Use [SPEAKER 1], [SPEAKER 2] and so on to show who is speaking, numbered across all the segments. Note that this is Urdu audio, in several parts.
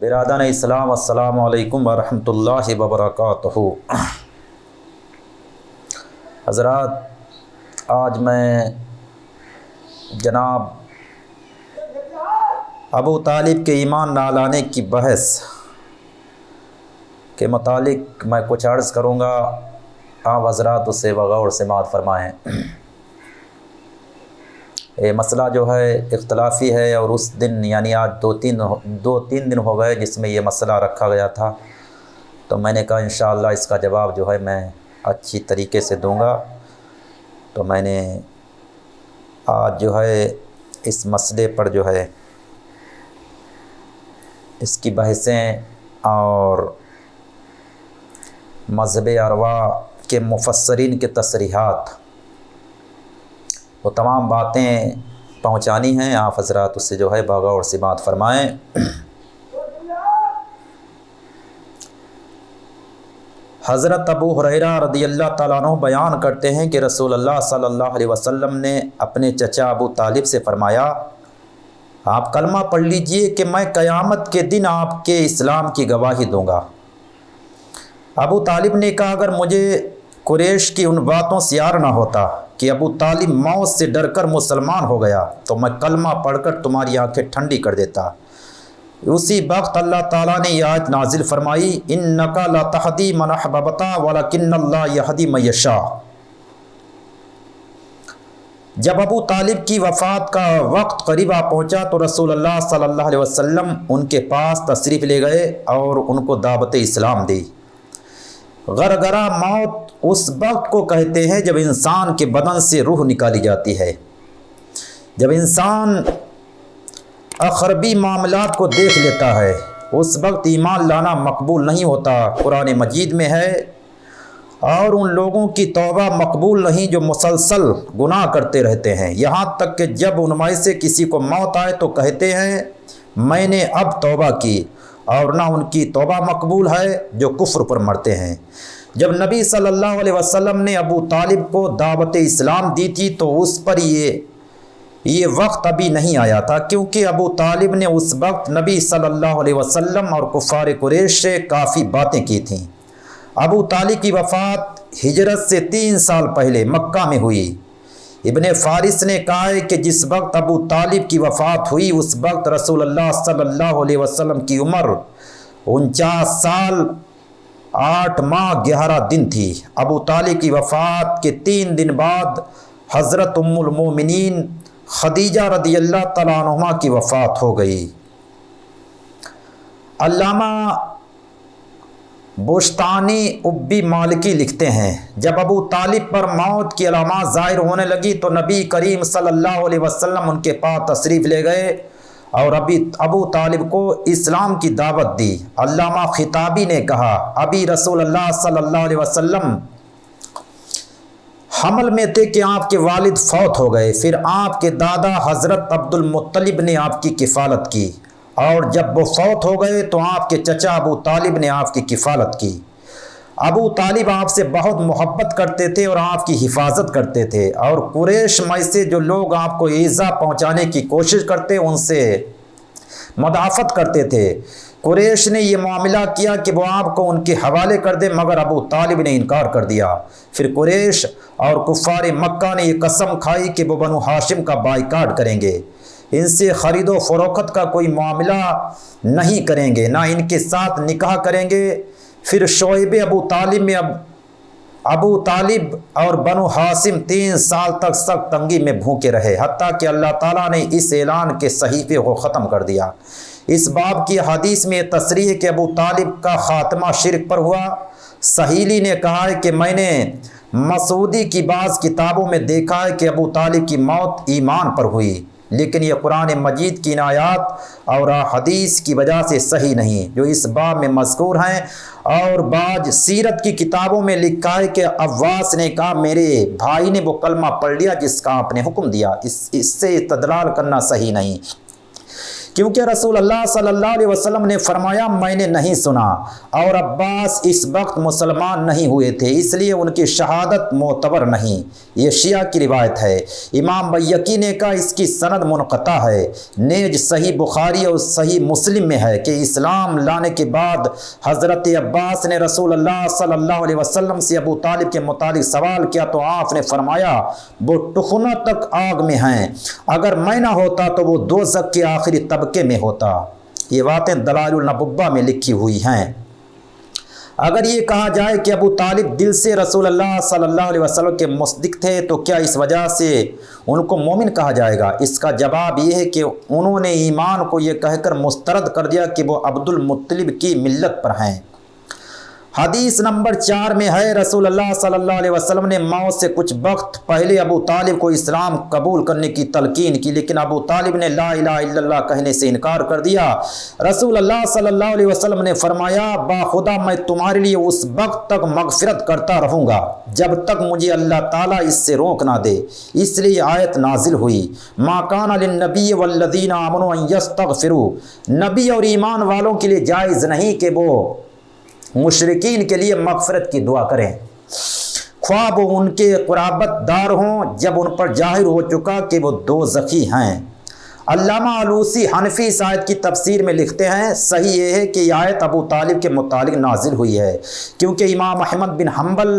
[SPEAKER 1] برادران اسلام السلام علیکم ورحمۃ اللہ وبرکاتہ۔ حضرات، آج میں جناب ابو طالب کے ایمان نہ لانے کی بحث کے متعلق میں کچھ عرض کروں گا، آپ حضرات اسے بغور سماعت فرمائیں۔ یہ مسئلہ جو ہے اختلافی ہے، اور اس دن یعنی آج دو تین دن ہو گئے جس میں یہ مسئلہ رکھا گیا تھا، تو میں نے کہا انشاءاللہ اس کا جواب جو ہے میں اچھی طریقے سے دوں گا۔ تو میں نے آج جو ہے اس مسئلے پر جو ہے اس کی بحثیں اور مذہب ارواح کے مفسرین کے تصریحات، وہ تمام باتیں پہنچانی ہیں، آپ حضرات اس سے جو ہے بغور سماعت فرمائیں۔ حضرت ابو ہریرہ رضی اللہ تعالیٰ عنہ بیان کرتے ہیں کہ رسول اللہ صلی اللہ علیہ وسلم نے اپنے چچا ابو طالب سے فرمایا، آپ کلمہ پڑھ لیجئے کہ میں قیامت کے دن آپ کے اسلام کی گواہی دوں گا۔ ابو طالب نے کہا، اگر مجھے قریش کی ان باتوں سے یار نہ ہوتا کہ ابو طالب موت سے ڈر کر مسلمان ہو گیا تو میں کلمہ پڑھ کر تمہاری آنکھیں ٹھنڈی کر دیتا۔ اسی وقت اللہ تعالیٰ نے یہ آیت نازل فرمائی، اِنَّکَ لَا تَهْدِی مَنْ أَحْبَبْتَ وَلَکِنَّ اللَّهَ یَهْدِی مَن یَشَاءُ۔ جب ابو طالب کی وفات کا وقت قریب آ پہنچا تو رسول اللہ صلی اللہ علیہ وسلم ان کے پاس تشریف لے گئے اور ان کو دعوت اسلام دی۔ غرغرہ موت اس وقت کو کہتے ہیں جب انسان کے بدن سے روح نکالی جاتی ہے، جب انسان اخروی معاملات کو دیکھ لیتا ہے، اس وقت ایمان لانا مقبول نہیں ہوتا۔ قرآن مجید میں ہے، اور ان لوگوں کی توبہ مقبول نہیں جو مسلسل گناہ کرتے رہتے ہیں، یہاں تک کہ جب ان میں سے کسی کو موت آئے تو کہتے ہیں میں نے اب توبہ کی، اور نہ ان کی توبہ مقبول ہے جو کفر پر مرتے ہیں۔ جب نبی صلی اللہ علیہ وسلم نے ابو طالب کو دعوت اسلام دی تھی تو اس پر یہ وقت ابھی نہیں آیا تھا، کیونکہ ابو طالب نے اس وقت نبی صلی اللہ علیہ وسلم اور کفار قریش سے کافی باتیں کی تھیں۔ ابو طالب کی وفات ہجرت سے 3 سال پہلے مکہ میں ہوئی۔ ابن فارس نے کہا ہے کہ جس وقت ابو طالب کی وفات ہوئی اس وقت رسول اللہ صلی اللہ علیہ وسلم کی عمر 49 سال 8 ماہ 11 دن تھی۔ ابو طالب کی وفات کے 3 دن بعد حضرت ام المومنین خدیجہ رضی اللہ تعالیٰ عنہا کی وفات ہو گئی۔ علامہ بوستانی ابی مالکی لکھتے ہیں، جب ابو طالب پر موت کی علامات ظاہر ہونے لگی تو نبی کریم صلی اللہ علیہ وسلم ان کے پاس تشریف لے گئے اور ابو طالب کو اسلام کی دعوت دی۔ علامہ خطابی نے کہا، ابھی رسول اللہ صلی اللہ علیہ وسلم حمل میں تھے کہ آپ کے والد فوت ہو گئے، پھر آپ کے دادا حضرت عبد المطلب نے آپ کی کفالت کی، اور جب وہ فوت ہو گئے تو آپ کے چچا ابو طالب نے آپ کی کفالت کی۔ ابو طالب آپ سے بہت محبت کرتے تھے اور آپ کی حفاظت کرتے تھے، اور قریش میں سے جو لوگ آپ کو ایذا پہنچانے کی کوشش کرتے ان سے مدافعت کرتے تھے۔ قریش نے یہ معاملہ کیا کہ وہ آپ کو ان کے حوالے کر دے، مگر ابو طالب نے انکار کر دیا۔ پھر قریش اور کفار مکہ نے یہ قسم کھائی کہ وہ بنو ہاشم کا بائیکاٹ کریں گے، ان سے خرید و فروخت کا کوئی معاملہ نہیں کریں گے، نہ ان کے ساتھ نکاح کریں گے۔ پھر شعیب ابو طالب میں ابو طالب اور بنو ہاشم 3 سال تک سخت تنگی میں بھوکے رہے، حتیٰ کہ اللہ تعالیٰ نے اس اعلان کے صحیفے کو ختم کر دیا۔ اس باب کی حدیث میں تصریح کہ ابو طالب کا خاتمہ شرک پر ہوا۔ سہیلی نے کہا ہے کہ میں نے مسعودی کی بعض کتابوں میں دیکھا ہے کہ ابو طالب کی موت ایمان پر ہوئی، لیکن یہ قرآن مجید کی آیات اور حدیث کی وجہ سے صحیح نہیں جو اس باب میں مذکور ہیں۔ اور بعض سیرت کی کتابوں میں لکھا ہے کہ عواس نے کہا میرے بھائی نے وہ کلمہ پڑھ لیا جس کا آپ نے حکم دیا، اس سے استدلال کرنا صحیح نہیں۔ کیونکہ رسول اللہ صلی اللہ علیہ وسلم نے فرمایا میں نے نہیں سنا، اور عباس اس وقت مسلمان نہیں ہوئے تھے، اس لیے ان کی شہادت معتبر نہیں۔ یہ شیعہ کی روایت ہے۔ امام بیہقی نے کہا اس کی سند منقطع ہے، نیز صحیح بخاری اور صحیح مسلم میں ہے کہ اسلام لانے کے بعد حضرت عباس نے رسول اللہ صلی اللہ علیہ وسلم سے ابو طالب کے متعلق سوال کیا تو آپ نے فرمایا وہ ٹخنوں تک آگ میں ہیں، اگر میں نہ ہوتا تو وہ دوزخ کے آخری طبقے میں ہوتا۔ یہ باتیں دلائل النبوہ میں لکھی ہوئی ہیں۔ اگر یہ کہا جائے کہ ابو طالب دل سے رسول اللہ صلی اللہ علیہ وسلم کے مصدق تھے تو کیا اس وجہ سے ان کو مومن کہا جائے گا؟ اس کا جواب یہ ہے کہ انہوں نے ایمان کو یہ کہہ کر مسترد کر دیا کہ وہ عبد المطلب کی ملت پر ہیں۔ حدیث نمبر 4 میں ہے رسول اللہ صلی اللہ علیہ وسلم نے موت سے کچھ وقت پہلے ابو طالب کو اسلام قبول کرنے کی تلقین کی، لیکن ابو طالب نے لا الہ الا اللہ کہنے سے انکار کر دیا۔ رسول اللہ صلی اللہ علیہ وسلم نے فرمایا باخدا میں تمہارے لیے اس وقت تک مغفرت کرتا رہوں گا جب تک مجھے اللہ تعالیٰ اس سے روک نہ دے، اس لیے آیت نازل ہوئی ما کان للنبی والذین آمنوا ان یستغفروا، نبی اور ایمان والوں کے لیے جائز نہیں کہ وہ مشرکین کے لیے مغفرت کی دعا کریں، خواہ وہ ان کے قرابت دار ہوں، جب ان پر ظاہر ہو چکا کہ وہ دوزخی ہیں۔ علامہ علوسی حنفی اس آیت کی تفسیر میں لکھتے ہیں صحیح یہ ہے کہ یہ آیت ابو طالب کے متعلق نازل ہوئی ہے، کیونکہ امام احمد بن حنبل،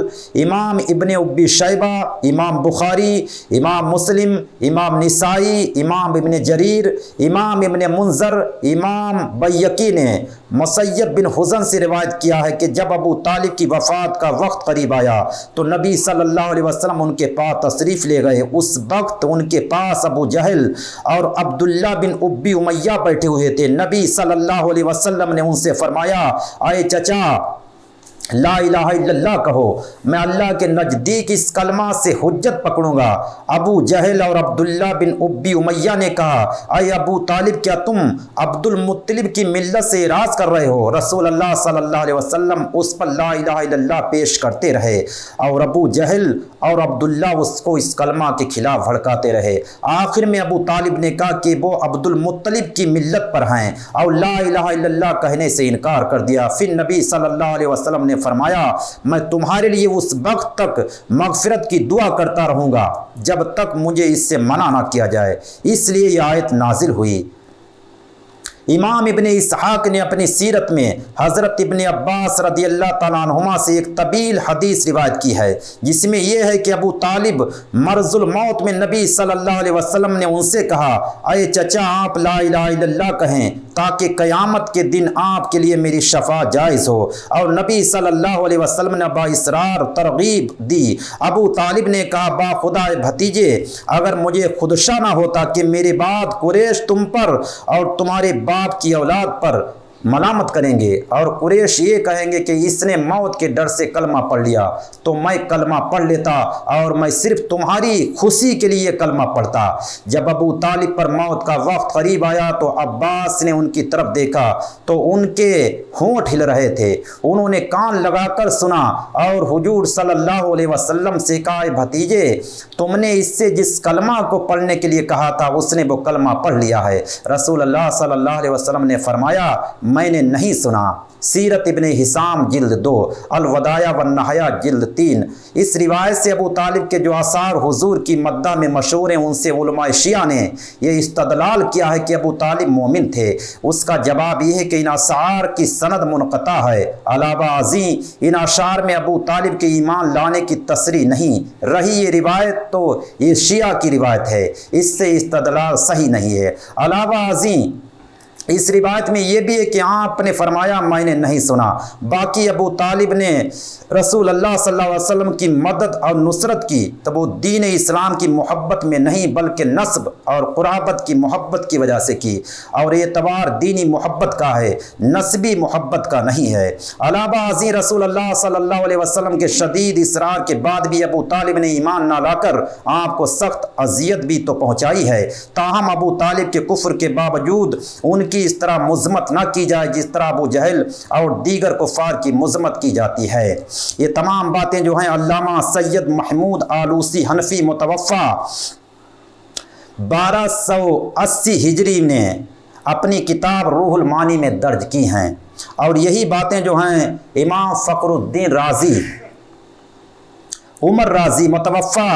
[SPEAKER 1] امام ابن ابی شیبہ، امام بخاری، امام مسلم، امام نسائی، امام ابن جریر، امام ابن منذر، امام بیہقی نے مسیب بن حزن سے روایت کیا ہے کہ جب ابو طالب کی وفات کا وقت قریب آیا تو نبی صلی اللہ علیہ وسلم ان کے پاس تشریف لے گئے۔ اس وقت ان کے پاس ابو جہل اور عبداللہ بن ابی امیہ بیٹھے ہوئے تھے۔ نبی صلی اللہ علیہ وسلم نے ان سے فرمایا اے چچا لا الہ الا اللہ کہو، میں اللہ کے نزدیک اس کلمہ سے حجت پکڑوں گا۔ ابو جہل اور عبداللہ بن ابی امیہ نے کہا اے ابو طالب کیا تم عبد المطلب کی ملت سے اعراض کر رہے ہو؟ رسول اللہ صلی اللہ علیہ وسلم اس پر لا الہ الا اللہ پیش کرتے رہے اور ابو جہل اور عبداللہ اس کو اس کلمہ کے خلاف بھڑکاتے رہے۔ آخر میں ابو طالب نے کہا کہ وہ عبد المطلب کی ملت پر ہیں اور لا الہ الا اللہ کہنے سے انکار کر دیا۔ پھر نبی صلی اللہ علیہ وسلم نے فرمایا میں تمہارے لیے اس وقت تک مغفرت کی دعا کرتا رہوں گا جب تک مجھے اس سے منع نہ کیا جائے، اس لیے یہ آیت نازل ہوئی۔ امام ابن اسحاق نے اپنی سیرت میں حضرت ابن عباس رضی اللہ تعالیٰ عنہما سے ایک طویل حدیث روایت کی ہے جس میں یہ ہے کہ ابو طالب مرض الموت میں نبی صلی اللہ علیہ وسلم نے ان سے کہا اے چچا آپ لا الہ الا اللہ کہیں تاکہ قیامت کے دن آپ کے لیے میری شفاعت جائز ہو، اور نبی صلی اللہ علیہ وسلم نے باصرار ترغیب دی۔ ابو طالب نے کہا با خدا بھتیجے اگر مجھے خدشہ نہ ہوتا کہ میرے بعد قریش تم پر اور تمہارے باپ کی اولاد پر ملامت کریں گے اور قریش یہ کہیں گے کہ اس نے موت کے ڈر سے کلمہ پڑھ لیا، تو میں کلمہ پڑھ لیتا اور میں صرف تمہاری خوشی کے لیے کلمہ پڑھتا۔ جب ابو طالب پر موت کا وقت قریب آیا تو عباس نے ان کی طرف دیکھا تو ان کے ہونٹ ہل رہے تھے، انہوں نے کان لگا کر سنا اور حضور صلی اللہ علیہ وسلم سے کہا اے بھتیجے تم نے اس سے جس کلمہ کو پڑھنے کے لیے کہا تھا اس نے وہ کلمہ پڑھ لیا ہے۔ رسول اللہ صلی اللہ علیہ وسلم نے فرمایا میں نے نہیں سنا۔ سیرت ابن حسام جلد 2، الوداع والنہایا جلد 3۔ اس روایت سے ابو طالب کے جو آثار حضور کی مدح میں مشہور ہیں ان سے علماء شیعہ نے یہ استدلال کیا ہے کہ ابو طالب مومن تھے۔ اس کا جواب یہ ہے کہ ان اشعار کی سند منقطع ہے۔ علاوہ ازیں ان اشعار میں ابو طالب کے ایمان لانے کی تصریح نہیں رہی، یہ روایت تو یہ شیعہ کی روایت ہے، اس سے استدلال صحیح نہیں ہے۔ علاوہ ازیں اس روایت میں یہ بھی ہے کہ آپ نے فرمایا میں نے نہیں سنا۔ باقی ابو طالب نے رسول اللہ صلی اللہ علیہ وسلم کی مدد اور نصرت کی تو وہ دین اسلام کی محبت میں نہیں بلکہ نسب اور قرابت کی محبت کی وجہ سے کی، اور یہ اعتبار دینی محبت کا ہے، نسبی محبت کا نہیں ہے۔ علاوہ ازیں رسول اللہ صلی اللہ علیہ وسلم کے شدید اصرار کے بعد بھی ابو طالب نے ایمان نہ لا کر آپ کو سخت اذیت بھی تو پہنچائی ہے، تاہم ابو طالب کے کفر کے باوجود ان کی اس طرح مذمت نہ کی جائے جس طرح ابو جہل اور دیگر کفار کی مذمت کی جاتی ہے۔ یہ تمام باتیں جو ہیں علامہ سید محمود آلوسی حنفی متوفہ 1280 ہجری نے اپنی کتاب روح المعانی میں درج کی ہیں، اور یہی باتیں جو ہیں امام فخر الدین رازی عمر رازی متوفہ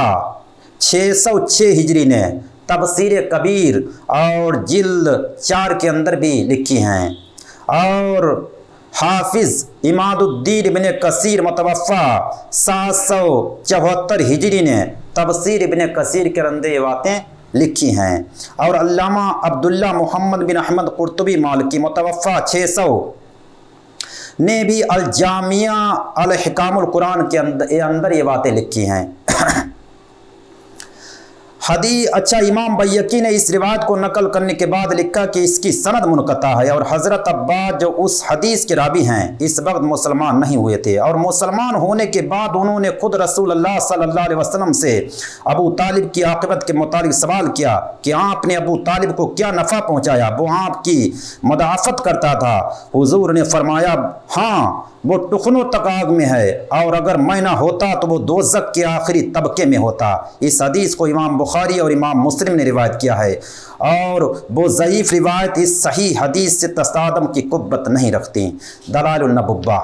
[SPEAKER 1] 606 ہجری نے تفسیر کبیر اور جلد 4 کے اندر بھی لکھی ہیں، اور حافظ اماد الدین ابن کثیر متوفہ 774 ہجری نے تفسیر ابن کثیر کے اندر یہ باتیں لکھی ہیں، اور علامہ عبداللہ محمد بن احمد قرطبی مالکی متوفہ 600 نے بھی الجامعہ الحکام القرآن کے اندر یہ باتیں لکھی ہیں۔ اچھا، امام بیہقی نے اس روایت کو نقل کرنے کے بعد لکھا کہ اس کی سند منقطع ہے، اور حضرت عباس جو اس حدیث کے راوی ہیں اس وقت مسلمان نہیں ہوئے تھے، اور مسلمان ہونے کے بعد انہوں نے خود رسول اللہ صلی اللہ علیہ وسلم سے ابو طالب کی عاقبت کے متعلق سوال کیا کہ آپ نے ابو طالب کو کیا نفع پہنچایا، وہ آپ کی مدافعت کرتا تھا؟ حضور نے فرمایا ہاں، وہ ٹخنوں تک آگ میں ہے، اور اگر میں نہ ہوتا تو وہ دوزخ کے آخری طبقے میں ہوتا۔ اس حدیث کو امام بخاری اور امام مسلم نے روایت کیا ہے، اور وہ ضعیف روایت اس صحیح حدیث سے تصادم کی قوت نہیں رکھتی۔ دلائل النبوہ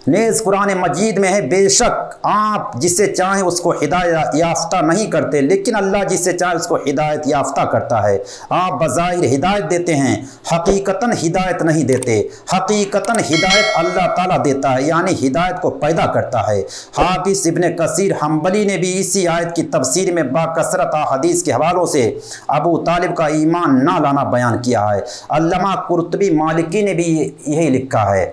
[SPEAKER 1] نیز قرآن مجید میں ہے، بے شک آپ جسے چاہیں اس کو ہدایت یافتہ نہیں کرتے، لیکن اللہ جسے چاہے اس کو ہدایت یافتہ کرتا ہے۔ آپ بظاہر ہدایت دیتے ہیں، حقیقتاً ہدایت نہیں دیتے۔ حقیقتاً ہدایت اللہ تعالیٰ دیتا ہے، یعنی ہدایت کو پیدا کرتا ہے۔ حافظ ابن کثیر حنبلی نے بھی اسی آیت کی تفسیر میں باکثرت احادیث کے حوالوں سے ابو طالب کا ایمان نہ لانا بیان کیا ہے۔ علامہ قرطبی مالکی نے بھی یہی لکھا ہے۔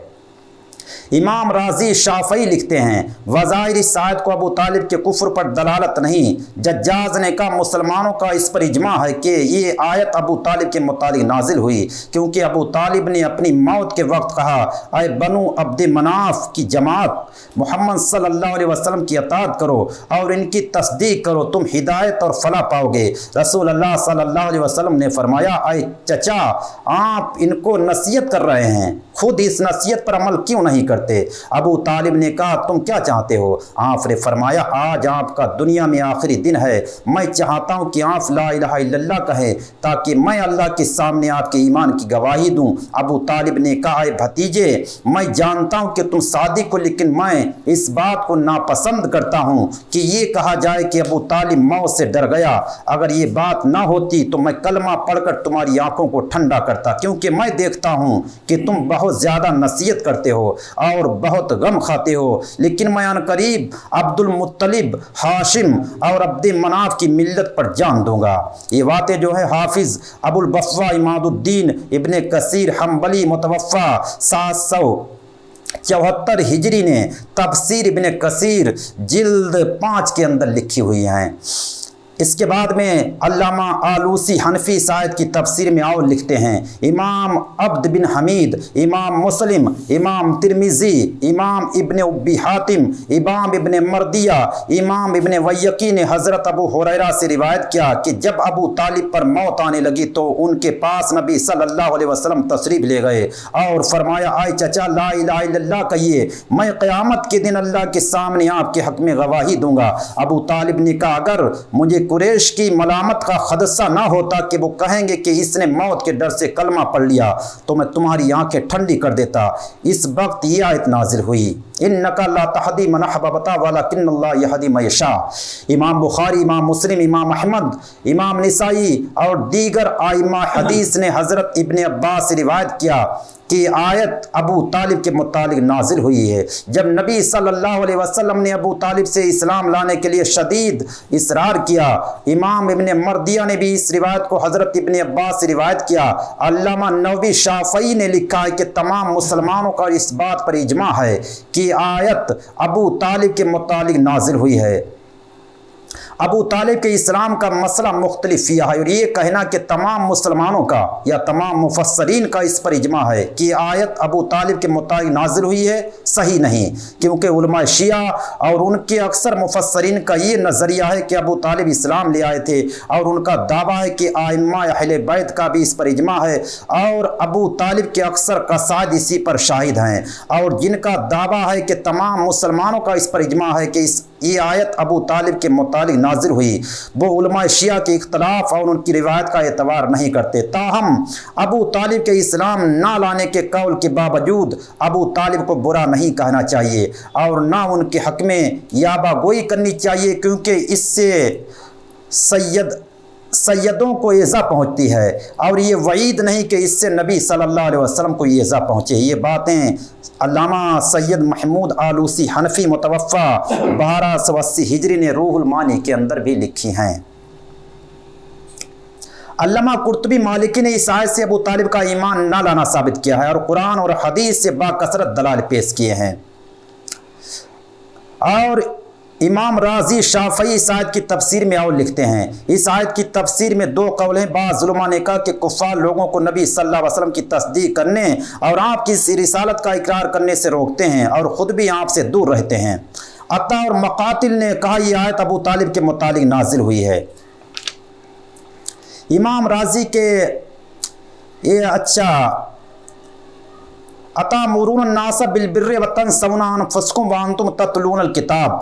[SPEAKER 1] امام رازی شافعی لکھتے ہیں، وظاہر اس آیت کو ابو طالب کے کفر پر دلالت نہیں۔ ججاز نے کہا مسلمانوں کا اس پر اجماع ہے کہ یہ آیت ابو طالب کے متعلق نازل ہوئی، کیونکہ ابو طالب نے اپنی موت کے وقت کہا اے بنو عبد مناف کی جماعت، محمد صلی اللہ علیہ وسلم کی اطاعت کرو اور ان کی تصدیق کرو، تم ہدایت اور فلاح پاؤ گے۔ رسول اللہ صلی اللہ علیہ وسلم نے فرمایا اے چچا، آپ ان کو نصیحت کر رہے ہیں، خود اس نصیحت پر عمل کیوں نہیں کرتے؟ ابو طالب نے کہا تم کیا چاہتے ہو؟ آپ نے فرمایا آج آپ کا دنیا میں آخری دن ہے، میں چاہتا ہوں کہ آپ لا الہ الا اللہ کہیں تاکہ میں اللہ کے سامنے آپ کے ایمان کی گواہی دوں۔ ابو طالب نے کہا اے بھتیجے، میں جانتا ہوں کہ تم صادق ہو، لیکن میں اس بات کو ناپسند کرتا ہوں کہ یہ کہا جائے کہ ابو طالب موت سے ڈر گیا۔ اگر یہ بات نہ ہوتی تو میں کلمہ پڑھ کر تمہاری آنکھوں کو ٹھنڈا کرتا، کیونکہ میں دیکھتا ہوں کہ تم بہت زیادہ نصیحت کرتے ہو اور بہت غم کھاتے ہو، لیکن میں ان قریب عبد المطلب، ہاشم اور عبد مناف کی ملت پر جان دوں گا۔ یہ باتیں جو ہے حافظ ابو البفا اماد الدین ابن کثیر حنبلی متوفہ 774 ہجری نے تفسیر ابن کثیر جلد 5 کے اندر لکھی ہوئی ہیں۔ اس کے بعد میں علامہ آلوسی حنفی اس آیت کی تفسیر میں اور لکھتے ہیں، امام عبد بن حمید، امام مسلم، امام ترمذی، امام ابن ابی حاتم، امام ابن مردیہ، امام ابن بیہقی نے حضرت ابو ہریرہ سے روایت کیا کہ جب ابو طالب پر موت آنے لگی تو ان کے پاس نبی صلی اللہ علیہ وسلم تشریف لے گئے اور فرمایا اے چچا لا الہ الا اللہ کہیے، میں قیامت کے دن اللہ کے سامنے آپ کے حق میں گواہی دوں گا۔ ابو طالب نے کہا اگر مجھے قریش کی ملامت کا خدشہ نہ ہوتا کہ وہ کہیں گے کہ اس نے موت کے ڈر سے کلمہ پڑھ لیا تو میں تمہاری آنکھیں ٹھنڈی کر دیتا۔ اس وقت یہ آیت نازل ہوئی، انک لا تہدی من احببت ولکن اللہ یہدی من یشاء۔ امام بخاری، امام مسلم، امام احمد، امام نسائی اور دیگر ائمہ حدیث نے حضرت ابن عباس سے روایت کیا کہ آیت ابو طالب کے متعلق نازل ہوئی ہے۔ جب نبی صلی اللہ علیہ وسلم نے ابو طالب سے اسلام لانے کے لیے شدید اصرار کیا، امام ابن مردیہ نے بھی اس روایت کو حضرت ابن عباس سے روایت کیا۔ علامہ نووی شافعی نے لکھا ہے کہ تمام مسلمانوں کا اس بات پر اجماع ہے کہ آیت ابو طالب کے متعلق نازل ہوئی ہے۔ ابو طالب کے اسلام کا مسئلہ مختلف ہے، اور یہ کہنا کہ تمام مسلمانوں کا یا تمام مفسرین کا اس پر اجماع ہے کہ آیت ابو طالب کے متعلق نازل ہوئی ہے، صحیح نہیں، کیونکہ علماء شیعہ اور ان کے اکثر مفسرین کا یہ نظریہ ہے کہ ابو طالب اسلام لے آئے تھے، اور ان کا دعویٰ ہے کہ ائمہ اہل بیت کا بھی اس پر اجماع ہے، اور ابو طالب کے اکثر قصائد اسی پر شاہد ہیں، اور جن کا دعویٰ ہے کہ تمام مسلمانوں کا اس پر اجماع ہے کہ اس یہ آیت ابو طالب کے متعلق نازل ہوئی وہ علماء شیعہ کے اختلاف اور ان کی روایت کا اعتبار نہیں کرتے، تاہم ابو طالب کے اسلام نہ لانے کے قول کے باوجود ابو طالب کو برا نہیں کہنا چاہیے اور نہ ان کے حق میں یابہ گوئی کرنی چاہیے، کیونکہ اس سے سیدوں کو ایذا پہنچتی ہے اور یہ وعید نہیں کہ اس سے نبی صلی اللہ علیہ وسلم کو ایذا پہنچے۔ یہ باتیں علامہ سید محمود آلوسی حنفی متوفہ 1280 ہجری نے روح المعانی کے اندر بھی لکھی ہیں۔ علامہ قرطبی مالکی نے اس آیت سے ابو طالب کا ایمان نہ لانا ثابت کیا ہے اور قرآن اور حدیث سے باکثرت دلائل پیش کیے ہیں۔ اور امام رازی شافعی اس آیت کی تفسیر میں اور لکھتے ہیں، اس آیت کی تفسیر میں دو قول ہیں۔ بعض علماء نے کہا کہ کفار لوگوں کو نبی صلی اللہ علیہ وسلم کی تصدیق کرنے اور آپ کی رسالت کا اقرار کرنے سے روکتے ہیں اور خود بھی آپ سے دور رہتے ہیں۔ عطا اور مقاتل نے کہا یہ آیت ابو طالب کے متعلق نازل ہوئی ہے۔ امام رازی کے اتامرون الناس بالبر وتنسون انفسکم وانتم تتلون الکتاب،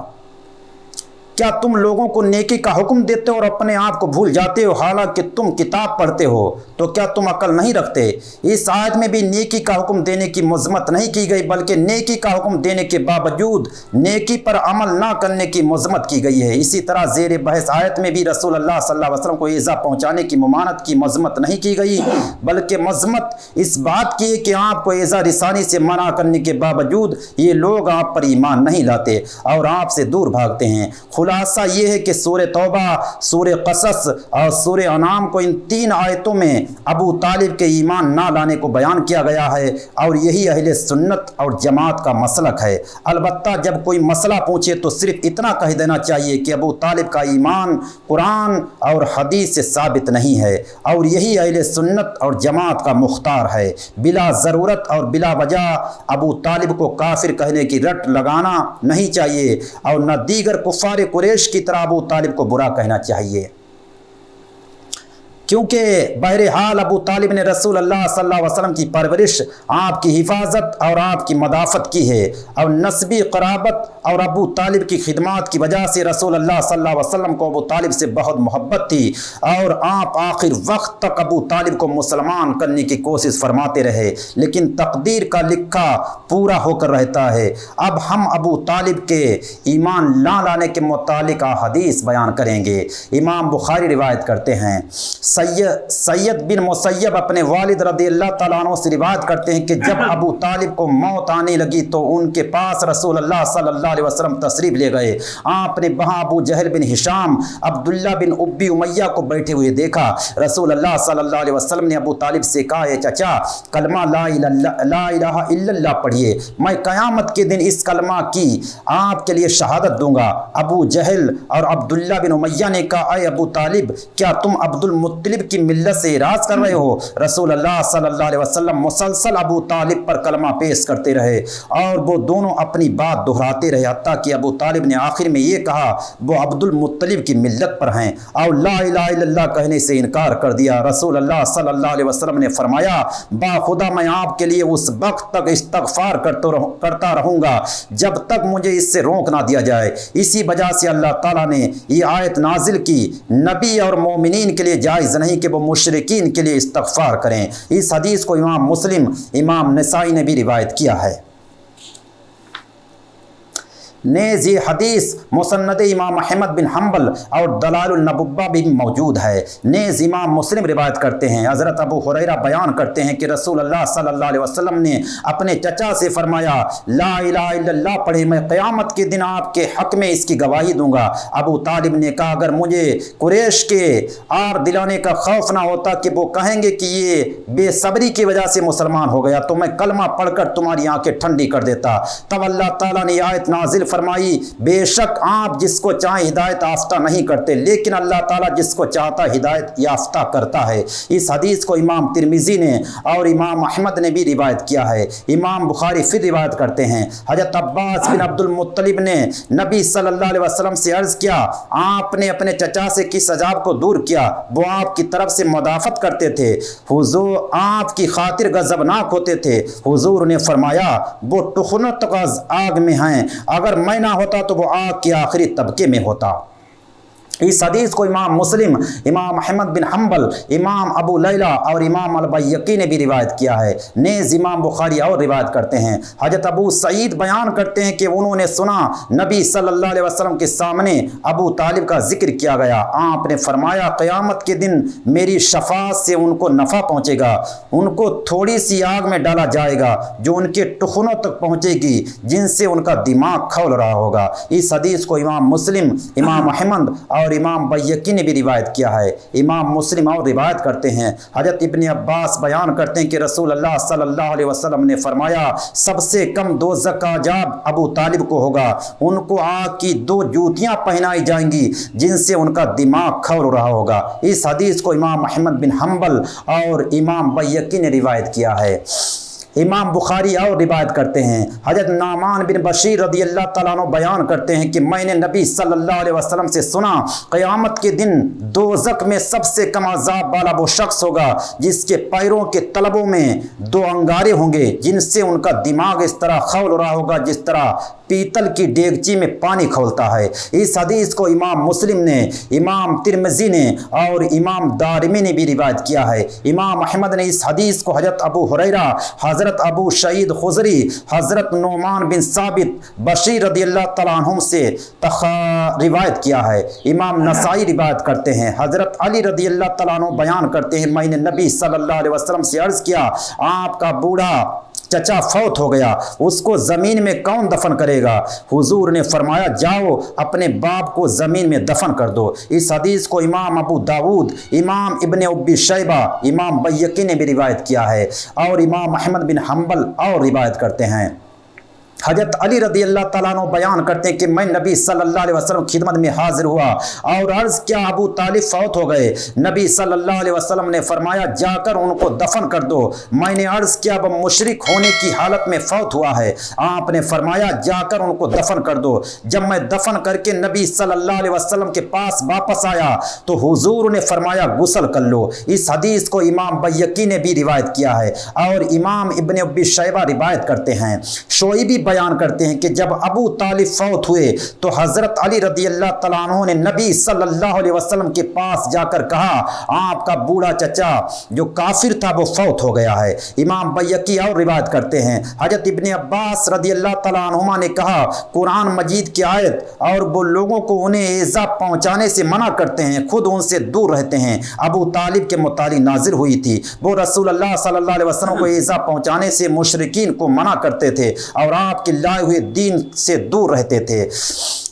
[SPEAKER 1] کیا تم لوگوں کو نیکی کا حکم دیتے ہو اور اپنے آپ کو بھول جاتے ہو حالانکہ تم کتاب پڑھتے ہو؟ تو کیا تم عقل نہیں رکھتے؟ اس آیت میں بھی نیکی کا حکم دینے کی مذمت نہیں کی گئی بلکہ نیکی کا حکم دینے کے باوجود نیکی پر عمل نہ کرنے کی مذمت کی گئی ہے۔ اسی طرح زیر بحث آیت میں بھی رسول اللہ صلی اللہ علیہ وسلم کو ایذا پہنچانے کی ممانعت کی مذمت نہیں کی گئی بلکہ مذمت اس بات کی ہے کہ آپ کو ایذا رسانی سے منع کرنے کے باوجود یہ لوگ آپ پر ایمان نہیں لاتے اور آپ سے دور بھاگتے ہیں۔ خلاصہ یہ ہے کہ سورہ توبہ، سورہ قصص اور سورہ انعام کو ان 3 آیتوں میں ابو طالب کے ایمان نہ لانے کو بیان کیا گیا ہے اور یہی اہل سنت اور جماعت کا مسلک ہے۔ البتہ جب کوئی مسئلہ پوچھے تو صرف اتنا کہہ دینا چاہیے کہ ابو طالب کا ایمان قرآن اور حدیث سے ثابت نہیں ہے اور یہی اہل سنت اور جماعت کا مختار ہے۔ بلا ضرورت اور بلا وجہ ابو طالب کو کافر کہنے کی رٹ لگانا نہیں چاہیے اور نہ دیگر کفار قریش کی طرح ابو طالب کو برا کہنا چاہیے، کیونکہ بہرحال ابو طالب نے رسول اللہ صلی اللہ علیہ وسلم کی پرورش، آپ کی حفاظت اور آپ کی مدافعت کی ہے اور نسبی قرابت اور ابو طالب کی خدمات کی وجہ سے رسول اللہ صلی اللہ علیہ وسلم کو ابو طالب سے بہت محبت تھی اور آپ آخر وقت تک ابو طالب کو مسلمان کرنے کی کوشش فرماتے رہے، لیکن تقدیر کا لکھا پورا ہو کر رہتا ہے۔ اب ہم ابو طالب کے ایمان نہ لانے کے متعلق حدیث بیان کریں گے۔ امام بخاری روایت کرتے ہیں، سید بن مسیب اپنے والد رضی اللہ تعالیٰ عنہ سے روایت کرتے ہیں کہ جب ابو طالب کو موت آنے لگی تو ان کے پاس رسول اللہ صلی اللہ علیہ وسلم تشریف لے گئے۔ آپ نے وہاں ابو جہل بن ہشام، عبداللہ بن ابی امیہ کو بیٹھے ہوئے دیکھا۔ رسول اللہ صلی اللہ علیہ وسلم نے ابو طالب سے کہا، اے چچا کلمہ لا الہ الا اللہ پڑھیے، میں قیامت کے دن اس کلمہ کی آپ کے لیے شہادت دوں گا۔ ابو جہل اور عبداللہ بن امیہ نے کہا، اے ابو طالب کیا تم عبد المطلب کی ملت سے اعراض کر رہے ہو؟ رسول اللہ صلی اللہ علیہ وسلم مسلسل ابو طالب پر کلمہ پیش کرتے رہے اور وہ دونوں اپنی بات دہراتے رہے حتیٰ کہ ابو طالب نے آخر میں یہ کہا وہ عبد المطلب کی ملت پر ہیں اور لا الہ الا اللہ کہنے سے انکار کر دیا۔ رسول اللہ صلی اللہ علیہ وسلم نے فرمایا، باخدا میں آپ کے لیے اس وقت تک استغفار کرتا رہوں گا جب تک مجھے اس سے روک نہ دیا جائے۔ اسی وجہ سے اللہ تعالیٰ نے یہ آیت نازل کی، نبی اور مومنین کے لیے جائز نہیں کہ وہ مشرکین کے لیے استغفار کریں۔ اس حدیث کو امام مسلم، امام نسائی نے بھی روایت کیا ہے۔ نیز یہ حدیث مسند امام احمد بن حنبل اور دلائل النبوہ بھی موجود ہے۔ نیز امام مسلم روایت کرتے ہیں، حضرت ابو ہریرہ بیان کرتے ہیں کہ رسول اللہ صلی اللہ علیہ وسلم نے اپنے چچا سے فرمایا، لا الہ الا اللہ پڑھے، میں قیامت کے دن آپ کے حق میں اس کی گواہی دوں گا۔ ابو طالب نے کہا، اگر مجھے قریش کے آر دلانے کا خوف نہ ہوتا کہ وہ کہیں گے کہ یہ بے صبری کی وجہ سے مسلمان ہو گیا تو میں کلمہ پڑھ کر تمہاری آنکھیں ٹھنڈی کر دیتا۔ تب اللہ تعالیٰ نے آیت نازل فرمائی، بے شک آپ جس کو چاہیں ہدایت یافتہ نہیں کرتے لیکن اللہ تعالیٰ جس کو چاہتا ہدایت یافتہ کرتا ہے۔ اس حدیث کو امام ترمذی نے اور امام احمد نے بھی روایت کیا ہے۔ امام بخاری پھر روایت کرتے ہیں، حضرت عباس بن عبد المطلب نے نبی صلی اللہ علیہ وسلم سے عرض کیا، آپ نے اپنے چچا سے کس عذاب کو دور کیا؟ وہ آپ کی طرف سے مدافعت کرتے تھے، حضور آپ کی خاطر غضبناک ہوتے تھے۔ حضور نے فرمایا، وہ ٹخنوں تک آگ میں ہیں، اگر اگر میں نہ ہوتا تو وہ آگ کے آخری طبقے میں ہوتا۔ اس حدیث کو امام مسلم، امام احمد بن حنبل، امام ابو لیلہ اور امام البیہقی نے بھی روایت کیا ہے، نیز امام بخاری اور روایت کرتے ہیں۔ حضرت ابو سعید بیان کرتے ہیں کہ انہوں نے سنا نبی صلی اللہ علیہ وسلم کے سامنے ابو طالب کا ذکر کیا گیا۔ آپ نے فرمایا قیامت کے دن میری شفاعت سے ان کو نفع پہنچے گا، ان کو تھوڑی سی آگ میں ڈالا جائے گا جو ان کے ٹخنوں تک پہنچے گی، جن سے ان کا دماغ کھول رہا ہوگا۔ اس حدیث کو امام مسلم، امام احمد اور امام بیہقی نے بھی روایت کیا ہے۔ امام مسلم اور روایت کرتے ہیں، حضرت ابن عباس بیان کرتے ہیں کہ رسول اللہ صلی اللہ علیہ وسلم نے فرمایا سب سے کم دوزخ کا عذاب ابو طالب کو ہوگا، ان کو آگ کی 2 جوتیاں پہنائی جائیں گی جن سے ان کا دماغ کھول رہا ہوگا۔ اس حدیث کو امام احمد بن حنبل اور امام بیہقی نے روایت کیا ہے۔ امام بخاری اور روایت کرتے ہیں، حضرت نعمان بن بشیر رضی اللہ تعالیٰ عنہ بیان کرتے ہیں کہ میں نے نبی صلی اللہ علیہ وسلم سے سنا قیامت کے دن دوزخ میں سب سے کم عذاب والا وہ شخص ہوگا جس کے پیروں کے تلبوں میں 2 انگارے ہوں گے جن سے ان کا دماغ اس طرح کھول رہا ہوگا جس طرح پیتل کی دیگچی میں پانی کھولتا ہے۔ اس حدیث کو امام مسلم نے، امام ترمذی نے اور امام دارمی نے بھی روایت کیا ہے۔ امام احمد نے اس حدیث کو حضرت ابو ہریرہ، حضرت ابو سعید خدری، حضرت نعمان بن ثابت بشیر رضی اللہ تعالیٰ عنہم سے روایت کیا ہے۔ امام نسائی روایت کرتے ہیں، حضرت علی رضی اللہ تعالیٰ عنہ بیان کرتے ہیں میں نے نبی صلی اللہ علیہ وسلم سے عرض کیا آپ کا بوڑھا چچا فوت ہو گیا، اس کو زمین میں کون دفن کرے گا؟ حضور نے فرمایا جاؤ اپنے باپ کو زمین میں دفن کر دو۔ اس حدیث کو امام ابو داود، امام ابن ابی شیبہ، امام بیہقی نے بھی روایت کیا ہے اور امام احمد بن حنبل اور روایت کرتے ہیں۔ حضرت علی رضی اللہ تعالیٰ عنہ بیان کرتے ہیں کہ میں نبی صلی اللہ علیہ وسلم خدمت میں حاضر ہوا اور عرض کیا ابو طالب فوت ہو گئے۔ نبی صلی اللہ علیہ وسلم نے فرمایا جا کر ان کو دفن کر دو۔ میں نے عرض کیا وہ مشرک ہونے کی حالت میں فوت ہوا ہے۔ آپ نے فرمایا جا کر ان کو دفن کر دو۔ جب میں دفن کر کے نبی صلی اللہ علیہ وسلم کے پاس واپس آیا تو حضور نے فرمایا غسل کر لو۔ اس حدیث کو امام بیہقی نے بھی روایت کیا ہے اور امام ابن ابی شیبہ روایت کرتے ہیں۔ شعیبی بیان کرتے ہیں کہ جب ابو طالب فوت ہوئے تو حضرت علی رضی اللہ تعالیٰ عنہ نے نبی صلی اللہ علیہ وسلم کے پاس جا کر کہا آپ کا بوڑھا چچا جو کافر تھا وہ فوت ہو گیا ہے۔ امام بیہقی اور روایت کرتے ہیں، حضرت ابن عباس رضی اللہ تعالیٰ عنہما نے کہا قرآن مجید کی آیت اور وہ لوگوں کو انہیں ایذا پہنچانے سے منع کرتے ہیں خود ان سے دور رہتے ہیں ابو طالب کے متعلق نازل ہوئی تھی۔ وہ رسول اللہ صلی اللہ علیہ وسلم کو ایذا پہنچانے سے مشرکین کو منع کرتے تھے اور آپ کے لائے ہوئے دین سے دور رہتے تھے۔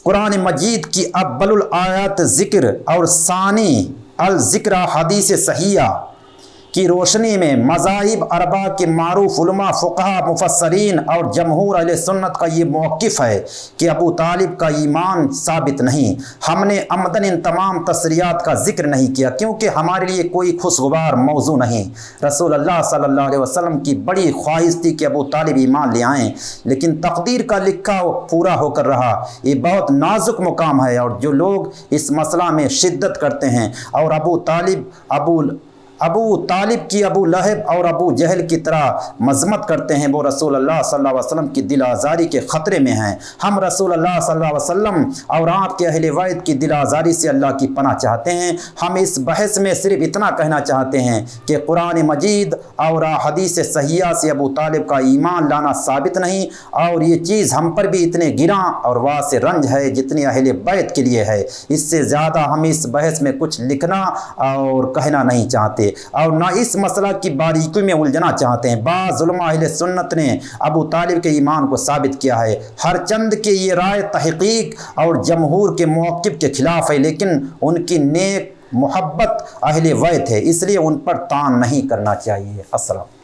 [SPEAKER 1] قرآن مجید کی اول الآیات ذکر اور ثانی الذکر حدیث صحیحہ کی روشنی میں مذاہب اربعہ کے معروف علماء، فقہا، مفسرین اور جمہور اہل سنت کا یہ موقف ہے کہ ابو طالب کا ایمان ثابت نہیں۔ ہم نے عمدن ان تمام تصریحات کا ذکر نہیں کیا کیونکہ ہمارے لیے کوئی خوشگوار موضوع نہیں۔ رسول اللہ صلی اللہ علیہ وسلم کی بڑی خواہش تھی کہ ابو طالب ایمان لے آئیں، لیکن تقدیر کا لکھا پورا ہو کر رہا۔ یہ بہت نازک مقام ہے اور جو لوگ اس مسئلہ میں شدت کرتے ہیں اور ابو طالب کی ابو لہب اور ابو جہل کی طرح مذمت کرتے ہیں وہ رسول اللہ صلی اللہ علیہ وسلم کی دل آزاری کے خطرے میں ہیں۔ ہم رسول اللہ صلی اللہ علیہ وسلم اور آپ کے اہل بیت کی دل آزاری سے اللہ کی پناہ چاہتے ہیں۔ ہم اس بحث میں صرف اتنا کہنا چاہتے ہیں کہ قرآن مجید اور حدیث صحیحہ سے ابو طالب کا ایمان لانا ثابت نہیں اور یہ چیز ہم پر بھی اتنے گراں اور واسع رنج ہے جتنی اہل بیت کے لیے ہے۔ اس سے زیادہ ہم اس بحث میں کچھ لکھنا اور کہنا نہیں چاہتے اور نہ اس مسئلہ کی باریکی میں الجھنا چاہتے ہیں۔ بعض علماء اہل سنت نے ابو طالب کے ایمان کو ثابت کیا ہے، ہر چند کے یہ رائے تحقیق اور جمہور کے موقف کے خلاف ہے، لیکن ان کی نیک محبت اہل بیت ہے اس لیے ان پر طعن نہیں کرنا چاہیے۔ السلام۔